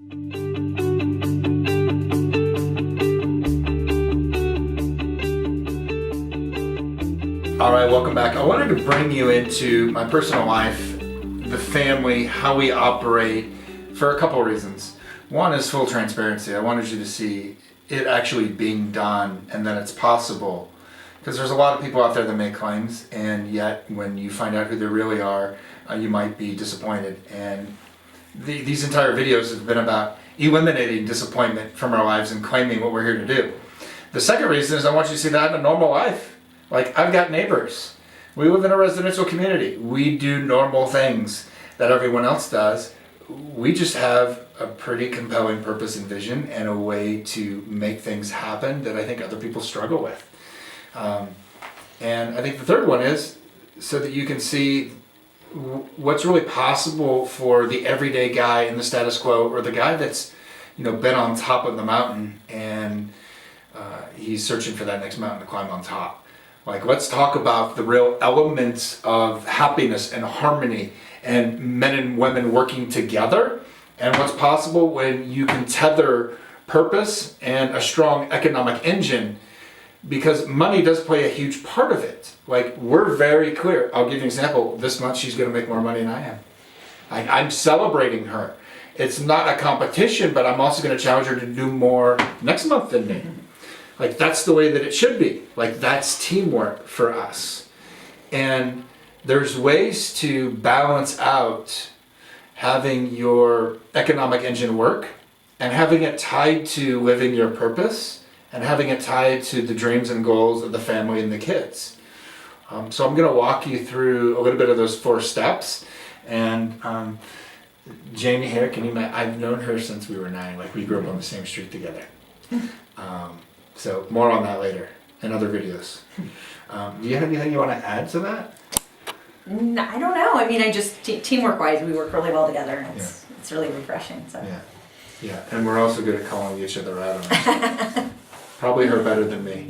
All right, welcome back. I wanted to bring you into my personal life, the family, how we operate, for a couple of reasons. One is full transparency. I wanted you to see it actually being done and that it's possible. Because there's a lot of people out there that make claims, and yet when you find out who they really are, you might be disappointed. And these entire videos have been about eliminating disappointment from our lives and claiming what we're here to do. The second reason is I want you to see that I have a normal life. Like, I've got neighbors. We live in a residential community. We do normal things that everyone else does. We just have a pretty compelling purpose and vision and a way to make things happen that I think other people struggle with. And I think the third one is so that you can see what's really possible for the everyday guy in the status quo, or the guy that's, been on top of the mountain and he's searching for that next mountain to climb on top. Like, let's talk about the real elements of happiness and harmony and men and women working together, and what's possible when you can tether purpose and a strong economic engine, because money does play a huge part of it. Like, we're very clear. I'll give you an example. This month she's going to make more money than I am. I'm celebrating her. It's not a competition, but I'm also going to challenge her to do more next month than me. Like, that's the way that it should be. Like, that's teamwork for us. And there's ways to balance out having your economic engine work and having it tied to living your purpose and having it tied to the dreams and goals of the family and the kids. So I'm going to walk you through a little bit of those 4 steps. And Jamie here, I've known her since we were 9. Like, we grew up on the same street together. So more on that later in other videos. Do you have anything you want to add to that? No, I don't know. I mean, I just, teamwork wise, we work really well together, and it's really refreshing. So. Yeah, and we're also good at calling each other out on it. Probably her better than me.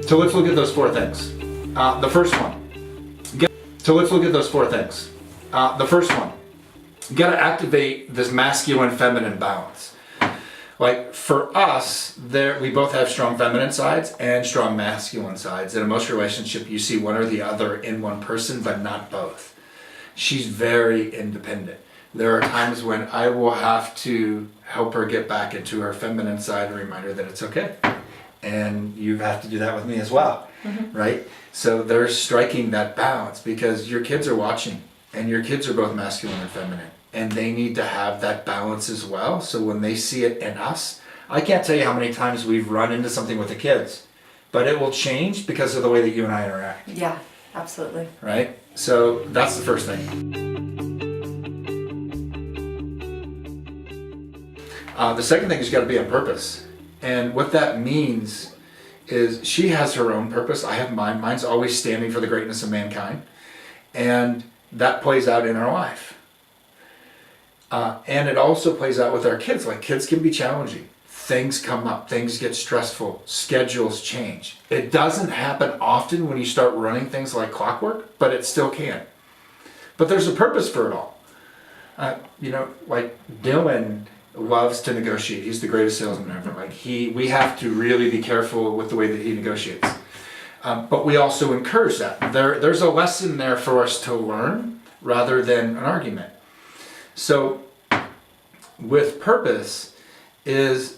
So let's look at those 4 things. The first one. The first one. You got to activate this masculine-feminine balance. Like, for us, we both have strong feminine sides and strong masculine sides. And in most relationships, you see one or the other in one person, but not both. She's very independent. There are times when I will have to help her get back into her feminine side and remind her that it's okay. And you have to do that with me as well, right? So there's striking that balance, because your kids are watching, and your kids are both masculine and feminine. And they need to have that balance as well. So when they see it in us, I can't tell you how many times we've run into something with the kids, but it will change because of the way that you and I interact. Yeah, absolutely. Right? So that's the first thing. The second thing is you got to be on purpose. And what that means is she has her own purpose. I have mine. Mine's always standing for the greatness of mankind. And that plays out in our life. And it also plays out with our kids. Like, kids can be challenging. Things come up, things get stressful, schedules change. It doesn't happen often when you start running things like clockwork, but it still can. But there's a purpose for it all. Like Dylan loves to negotiate. He's the greatest salesman ever. Like, we have to really be careful with the way that he negotiates. But we also encourage that. There's a lesson there for us to learn rather than an argument. So with purpose is,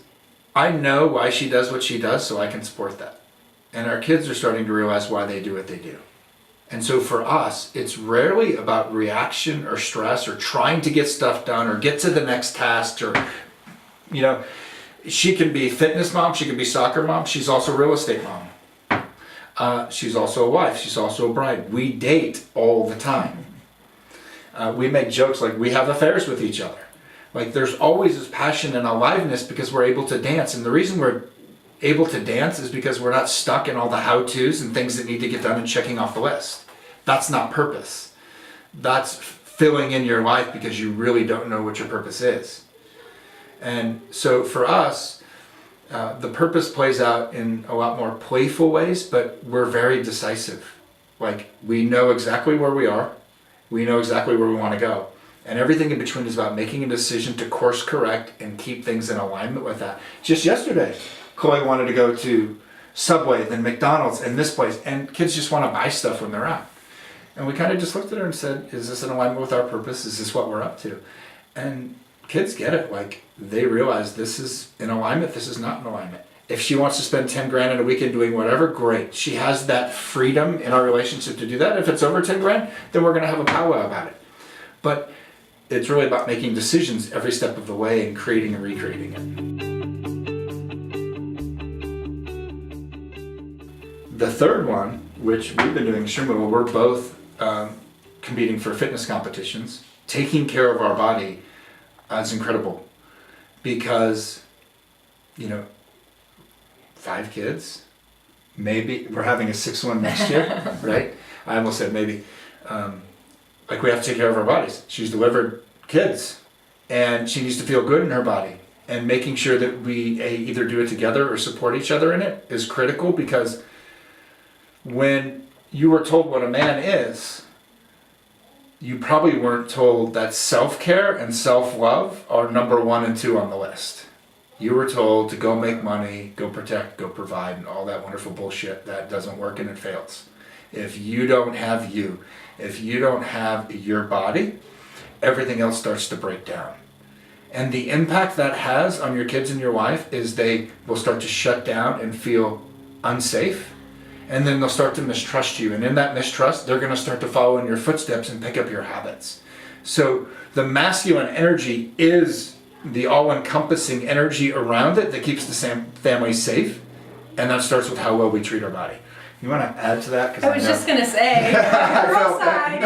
I know why she does what she does, so I can support that. And our kids are starting to realize why they do what they do. And so for us, it's rarely about reaction or stress or trying to get stuff done or get to the next task, or, she can be fitness mom, she can be soccer mom, she's also real estate mom. She's also a wife, she's also a bride. We date all the time. We make jokes like we have affairs with each other. Like, there's always this passion and aliveness because we're able to dance. And the reason we're able to dance is because we're not stuck in all the how-tos and things that need to get done and checking off the list. That's not purpose. That's filling in your life because you really don't know what your purpose is. And so for us, the purpose plays out in a lot more playful ways, but we're very decisive. Like, we know exactly where we are. We know exactly where we want to go. And everything in between is about making a decision to course correct and keep things in alignment with that. Just yesterday, Chloe wanted to go to Subway, then McDonald's, and this place. And kids just want to buy stuff when they're out. And we kind of just looked at her and said, is this in alignment with our purpose? Is this what we're up to? And kids get it. Like, they realize this is in alignment, this is not in alignment. If she wants to spend 10 grand in a weekend doing whatever, great. She has that freedom in our relationship to do that. If it's over 10 grand, then we're going to have a powwow about it. But it's really about making decisions every step of the way and creating and recreating it. The third one, which we've been doing extremely well, we're both competing for fitness competitions. Taking care of our body is incredible because, 5 kids, maybe we're having a 6th one next year, right? I almost said maybe. We have to take care of our bodies. She's delivered kids, and she needs to feel good in her body. And making sure that we either do it together or support each other in it is critical, because when you were told what a man is, you probably weren't told that self-care and self-love are number 1 and 2 on the list. You were told to go make money, go protect, go provide, and all that wonderful bullshit that doesn't work and it fails. If you don't have you, if you don't have your body, everything else starts to break down. And the impact that has on your kids and your wife is they will start to shut down and feel unsafe. And then they'll start to mistrust you. And in that mistrust, they're going to start to follow in your footsteps and pick up your habits. So the masculine energy is the all-encompassing energy around it that keeps the family safe. And that starts with how well we treat our body. You want to add to that? I was just going to say, girl side,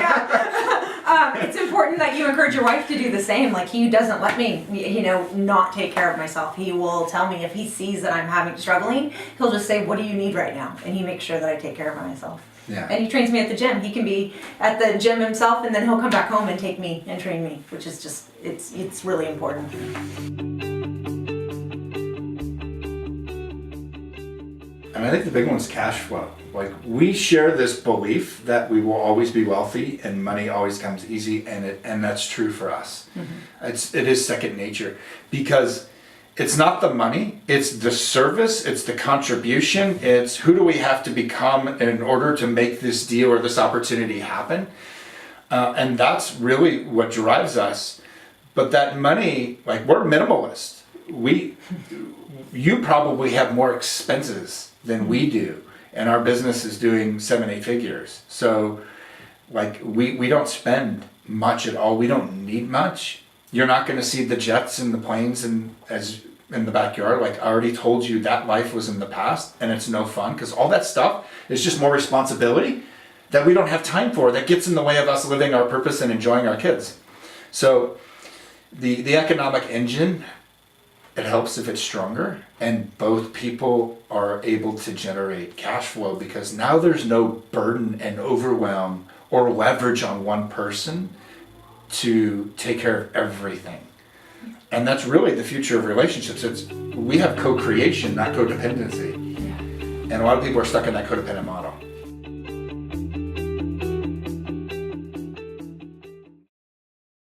it's important that you encourage your wife to do the same. Like, he doesn't let me, not take care of myself. He will tell me if he sees that I'm struggling, he'll just say, what do you need right now? And he makes sure that I take care of myself. Yeah. And he trains me at the gym. He can be at the gym himself, and then he'll come back home and take me and train me, which is just, it's really important. And I think the big one is cash flow. Like, we share this belief that we will always be wealthy and money always comes easy, and that's true for us. Mm-hmm. It is second nature, because it's not the money, it's the service, it's the contribution, it's who do we have to become in order to make this deal or this opportunity happen. And that's really what drives us. But that money, like, we're minimalist. You probably have more expenses than we do. And our business is doing 7-8 figures. So, like, we don't spend much at all. We don't need much. You're not going to see the jets and the planes in the backyard. Like, I already told you, that life was in the past, and it's no fun, because all that stuff is just more responsibility that we don't have time for, that gets in the way of us living our purpose and enjoying our kids. So the economic engine, it helps if it's stronger, and both people are able to generate cash flow, because now there's no burden and overwhelm or leverage on one person to take care of everything. And that's really the future of relationships. We have co-creation, not codependency. And a lot of people are stuck in that codependent model.